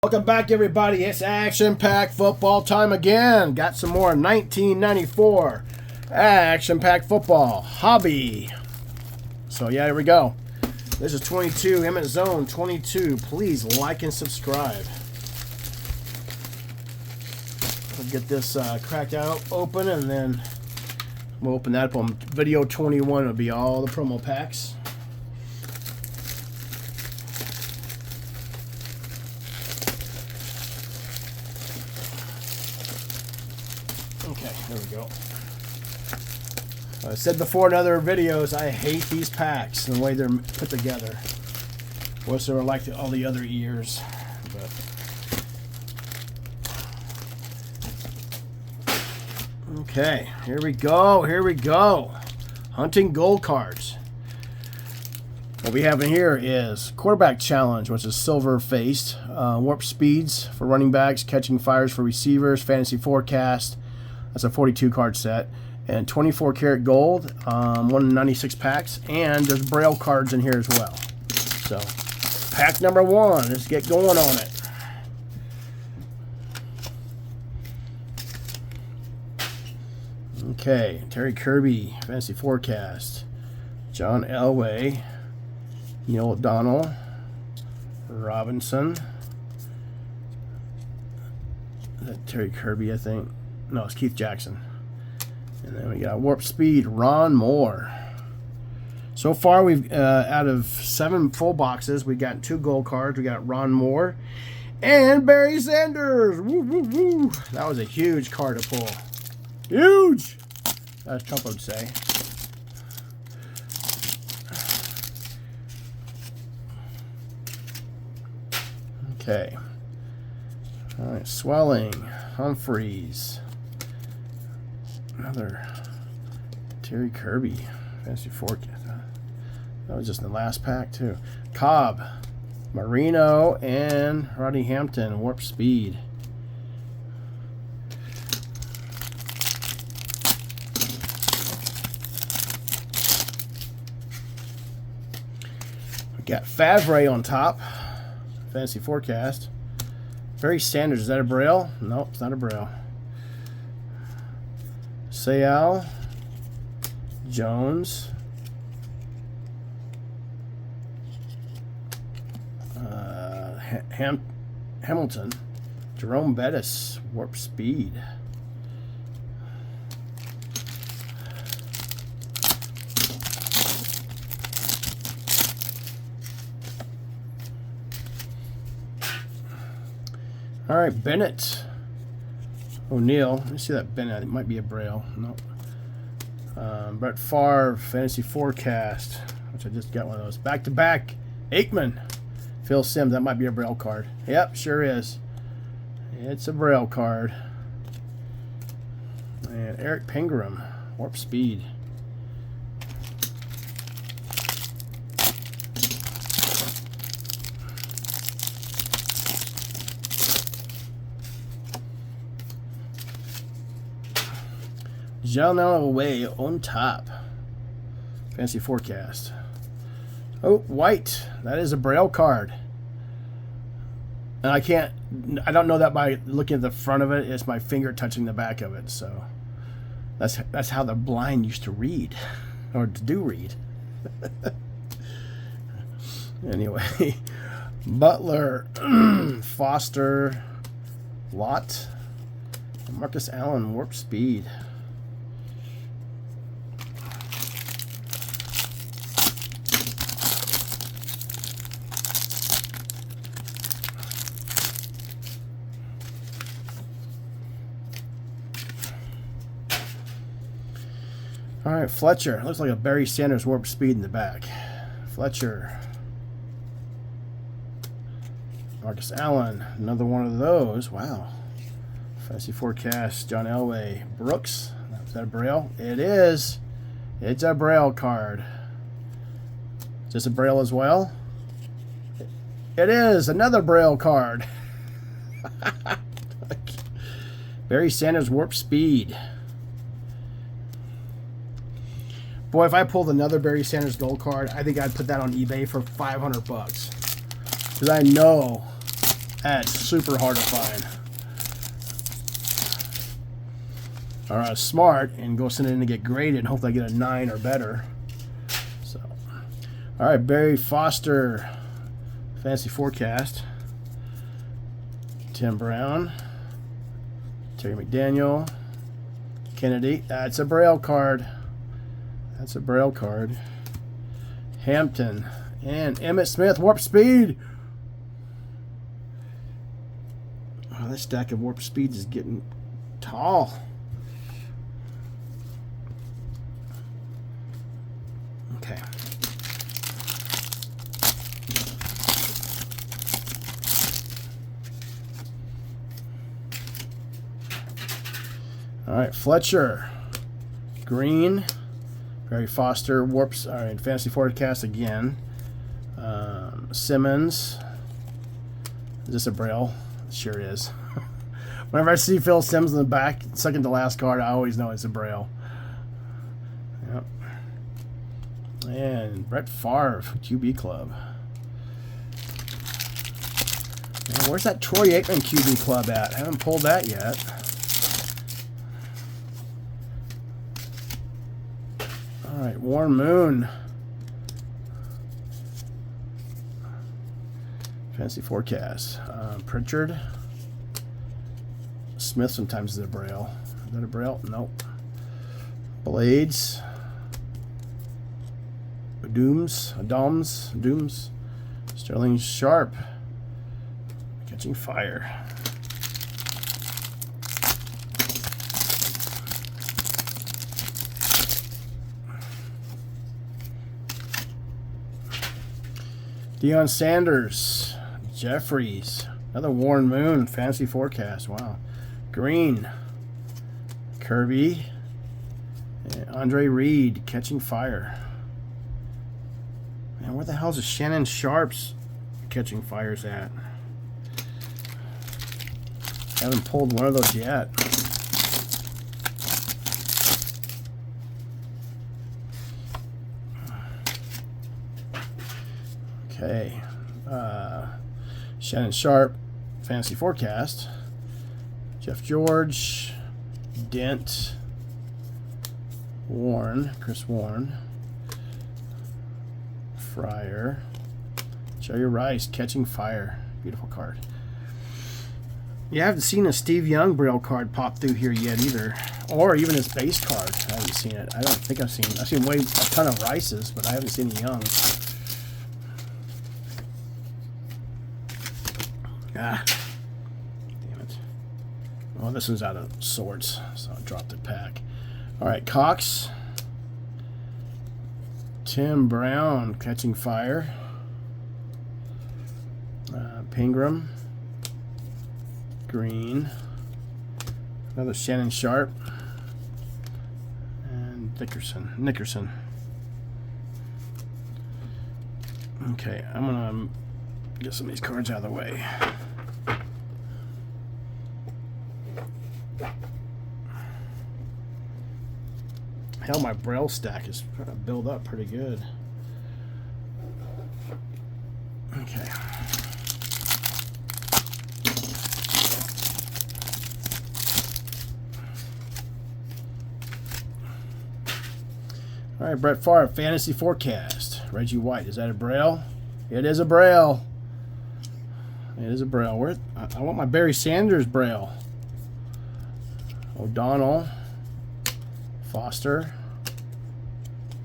Welcome back, everybody. It's action-packed football time again. Got some more 1994 action-packed football hobby. So yeah, here we go. This is 22, Emmett Zone 22. Please like and subscribe. We'll get this cracked out, open, and then we'll open that up on video 21. It'll be all the promo packs. Okay, there we go. I said before in other videos, I hate these packs and the way they're put together. Wish they were like all the other years. But okay, here we go. Here we go. Hunting gold cards. What we have in here is quarterback challenge, which is silver faced. Warp speeds for running backs, catching fires for receivers, fantasy forecast. That's a 42 card set. And 24 karat gold, 196 packs. And there's Braille cards in here as well. So, pack number one. Let's get going on it. Okay, Terry Kirby, fantasy forecast. John Elway, Neil O'Donnell, Robinson. Is that Terry Kirby, I think? No, it's Keith Jackson. And then we got Warp Speed, Ron Moore. So far, we've out of 7 full boxes, we got 2 gold cards. We got Ron Moore and Barry Sanders. Woo, woo, woo. That was a huge card to pull. Huge! As Trump would say. Okay. All right, Swelling, Humphreys. Another Terry Kirby, fantasy forecast. That was just in the last pack too. Cobb, Marino, and Rodney Hampton, Warp Speed. We got Favre on top, fantasy forecast. Barry Sanders, is that a Braille? Nope, it's not a Braille. Sayal, Jones, Hamilton, Jerome Bettis, Warp Speed. All right, Bennett. O'Neal. Let me see that Bennett. It might be a Braille. Nope. Brett Favre, fantasy forecast, which I just got one of those. Back to back. Aikman. Phil Simms. That might be a Braille card. Yep, sure is. It's a Braille card. And Eric Pingram, Warp Speed. John Elway on top. Fantasy forecast. Oh, white. That is a Braille card. And I don't know that by looking at the front of it. It's my finger touching the back of it. So that's how the blind used to read. Or do read. Anyway. Butler. Foster. Lott. Marcus Allen, Warp Speed. All right, Fletcher. Looks like a Barry Sanders Warp Speed in the back. Fletcher. Marcus Allen. Another one of those. Wow. Fantasy forecast. John Elway. Brooks. Is that a Braille? It is. It's a Braille card. Is this a Braille as well? It is. Another Braille card. Barry Sanders Warp Speed. Boy, if I pulled another Barry Sanders gold card, I think I'd put that on eBay for $500. Because I know That's super hard to find. Or smart and go send it in to get graded and hopefully I get a 9 or better. So, all right, Barry Foster, Fantasy Forecast. Tim Brown, Terry McDaniel, Kennedy. That's a Braille card. That's a Braille card. Hampton and Emmitt Smith, Warp Speed. Oh, this stack of Warp Speeds is getting tall. Okay. All right, Fletcher, Green, Barry Foster, Warps. All right, Fantasy Forecast again. Simmons. Is this a Braille? It sure is. Whenever I see Phil Sims in the back, second to last card, I always know it's a Braille. Yep. And Brett Favre, QB Club. Man, where's that Troy Aikman QB Club at? I haven't pulled that yet. All right, Warren Moon. Fantasy Forecast. Pritchard. Smith sometimes is a Braille. Is that a Braille? Nope. Blades. Dooms. Sterling Sharp. Catching Fire. Deion Sanders, Jeffries, another Warren Moon, Fantasy Forecast. Wow. Green, Kirby, and Andre Reed, Catching Fire. Man, where the hell is Shannon Sharp's Catching Fires at? Haven't pulled one of those yet. Okay, Shannon Sharp, Fantasy Forecast. Jeff George, Dent, Chris Warren, Fryer, Jerry Rice, Catching Fire. Beautiful card. You haven't seen a Steve Young Braille card pop through here yet either, or even his base card. I haven't seen it. I don't think I've seen a ton of Rices, but I haven't seen a Young. Ah, damn it. Well, this one's out of sorts, so I dropped the pack. All right, Cox. Tim Brown, Catching Fire. Pingram. Green. Another Shannon Sharp. And Nickerson. Okay, I'm going to get some of these cards out of the way. Hell, my Braille stack is trying to build up pretty good. Okay. All right, Brett Favre, Fantasy Forecast. Reggie White, is that a Braille? It is a Braille. It is a Braille. Where? I want my Barry Sanders Braille. O'Donnell, Foster,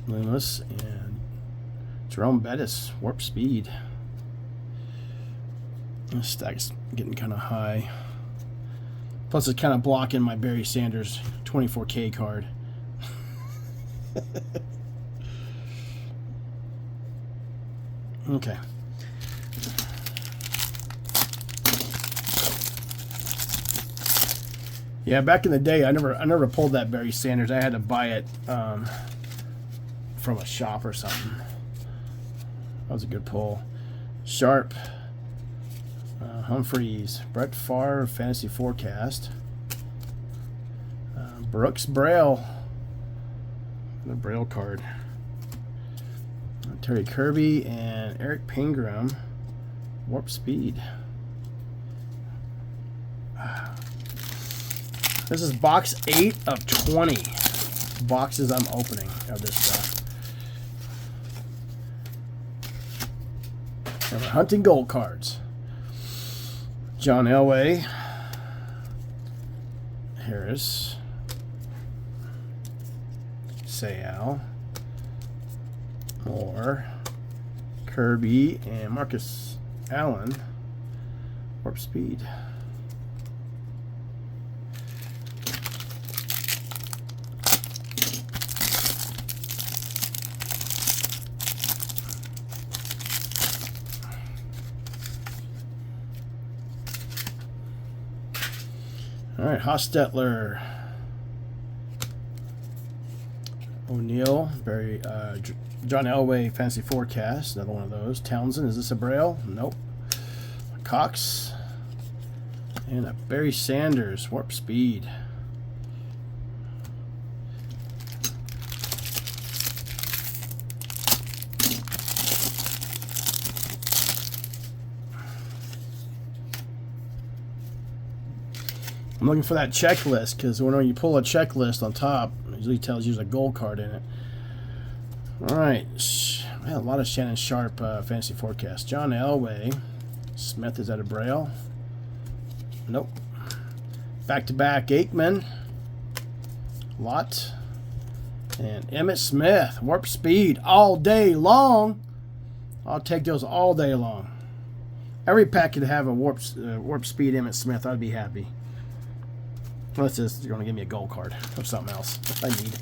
Loomis, and Jerome Bettis, Warp Speed. This stack's getting kind of high. Plus, it's kind of blocking my Barry Sanders 24K card. Okay. Yeah, back in the day, I never pulled that Barry Sanders. I had to buy it from a shop or something. That was a good pull. Sharp, Humphreys, Brett Favre, Fantasy Forecast, Brooks Braille, the Braille card. Terry Kirby and Eric Pingram, Warp Speed. This is box 8 of 20 boxes I'm opening of this stuff. And we're hunting gold cards. John Elway, Harris, Sale, Moore, Kirby, and Marcus Allen. Warp Speed. All right, Hostetler, O'Neill, John Elway, Fantasy Forecast, another one of those. Townsend, is this a Braille? Nope. Cox, and a Barry Sanders, Warp Speed. I'm looking for that checklist because when you pull a checklist on top, it usually tells you there's a gold card in it. All right, a lot of Shannon Sharp Fantasy Forecast. John Elway, Smith, is that a Braille? Nope. Back-to-back Aikman, Lott, and Emmitt Smith, Warp Speed, all day long. I'll take those all day long. Every pack could have a Warp Speed Emmitt Smith. I'd be happy. Unless you're going to give me a gold card or something else I need.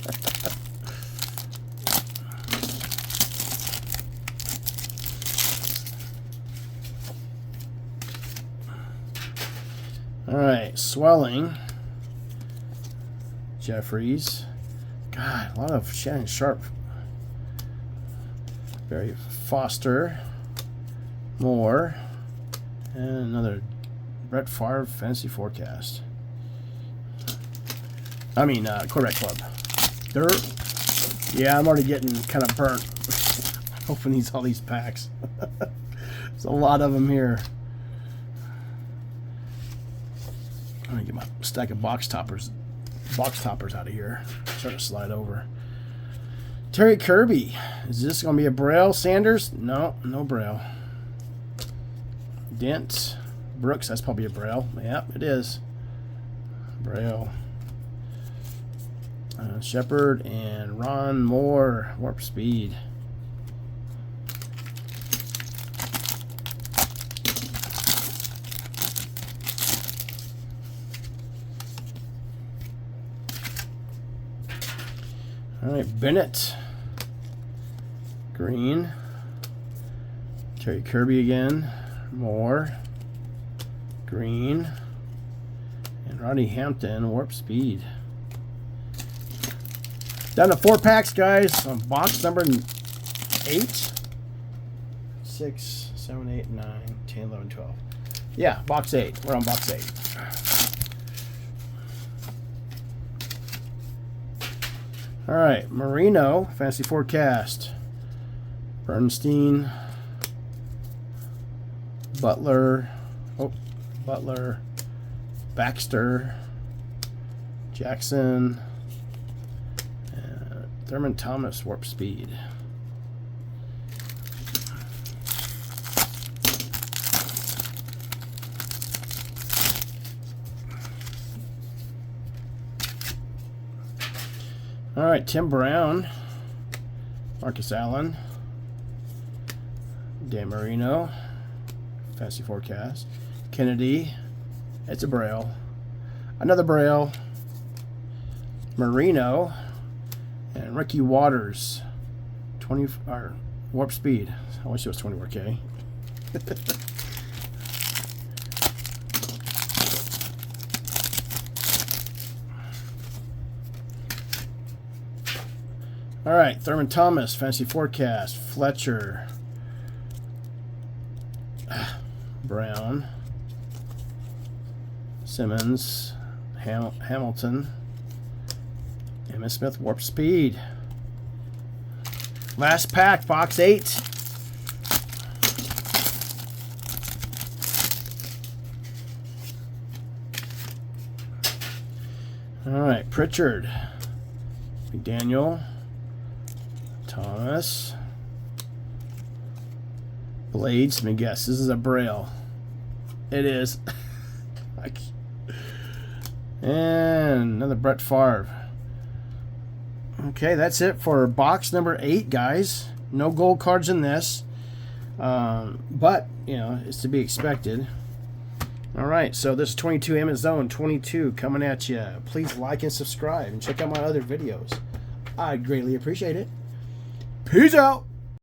All right, Swelling, Jeffries. God, a lot of Shannon Sharp. Barry Foster, Moore, and another Brett Favre Fantasy Forecast. I mean, Quarterback Club. Yeah, I'm already getting kind of burnt opening all these packs. There's a lot of them here. I'm gonna get my stack of box toppers out of here. Start to slide over. Terry Kirby. Is this gonna be a Braille? Sanders? No, no Braille. Dent. Brooks, that's probably a Braille. Yep, it is. Braille. Shepard and Ron Moore, Warp Speed. All right, Bennett, Green, Terry Kirby again, Moore, Green, and Rodney Hampton, Warp Speed. Down to 4 packs, guys, on box number 8. 6, 7, 8, 9, 10, 11, 12. Yeah, box 8. We're on box 8. All right, Marino, Fantasy Forecast. Bernstein. Butler. Baxter. Jackson. Thurman Thomas, Warp Speed. All right, Tim Brown, Marcus Allen, Dan Marino, Fantasy Forecast, Kennedy, it's a Braille, another Braille, Marino, and Ricky Waters, 20 Warp Speed. I wish it was 24K. All right, Thurman Thomas, Fantasy Forecast, Fletcher, Brown, Simmons, Hamilton, Emmitt Smith, Warp Speed. Last pack, box 8. All right, Pritchard, McDaniel, Thomas, Blades. Let me guess. This is a Braille. It is. And another Brett Favre. Okay, that's it for box number 8, guys. No gold cards in this. But, you know, it's to be expected. All right, so this is 22 Emmett Zone 22 coming at you. Please like and subscribe and check out my other videos. I'd greatly appreciate it. Peace out.